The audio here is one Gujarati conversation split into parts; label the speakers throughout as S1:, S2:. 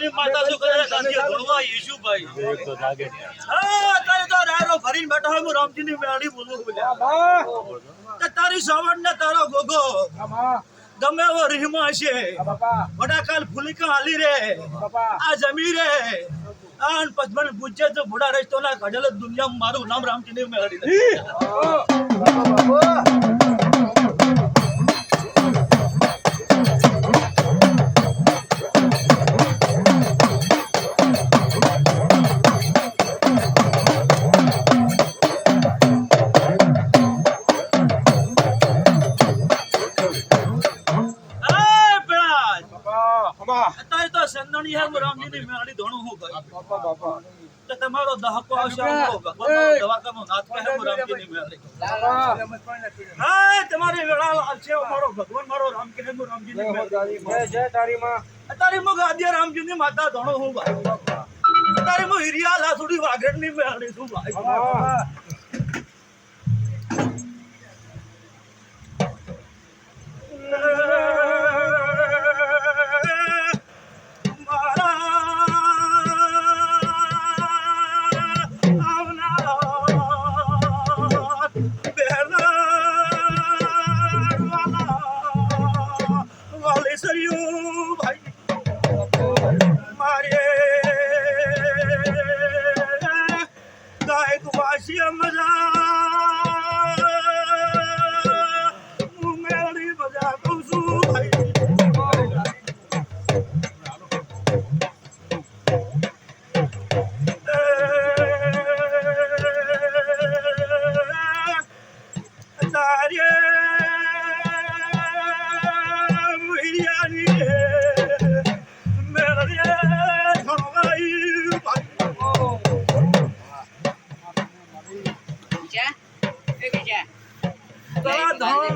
S1: રામજીની માતા શું કરે કાંજે ભણવા ઈશુભાઈ
S2: તો લાગે
S1: હા તારે તો રાયરો ભરીને બેઠો હોય હું રામજીની મેળી બોલું બોલ્યા તારી સવણ ને તારો ગોગો ગમે એવો રીહમાં છે વડાકાલ ફૂલિકા હાલી રે આ જમી રે આન પદ્મન પૂછે તો બુડા રસ્તો ના કડલ દુનિયામાં મારું નામ રામજીની મેળી અત્યારે તો સંદણી હે રામજીની મેળી ધોણું હું ગઈ તો તમારો દહકો આવશે દવાખાનો નાથ કહે રામજીની મેળી હા તમારી વેળા આવશે મારો ભગવાન મારો રામ કહે રામજીની મેળી જય તારી માં અત્યારે મુ ગાદિયા રામજીની માતા ધોણું હું ભાઈ અત્યારે મુ હિરિયા લાસુડી વાઘરની મેળી છું ભાઈ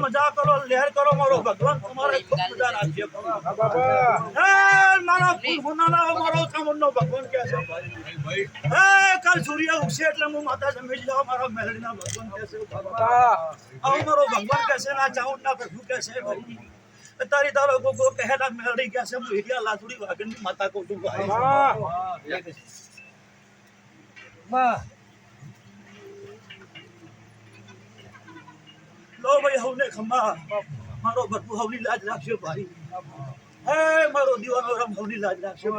S1: મજા કરો લહેર કરો મારો ભગવાન તમારે ખૂબ મજા રાખજે મારા મારો ચામુંડનો ભગવાન કે છે કાલ સૂર્ય ઉગશે એટલે હું માતા જમી જાઉં મારા મેલડીના ભગવાન કે છે આવું મારો ભગવાન કે છે ના ચામુંડના પ્રભુ કે છે તારી તારો ગોગો કહેલા મેલડી કે છે હું હિરિયા લાસુડી વાઘણની માતા કહું છું લો ભાઈ હવને ખંભા મારો ભરપૂર હવની લાજ રાખજો ભાઈ હે મારો દીવાનો રામ હવની લાજ રાખજો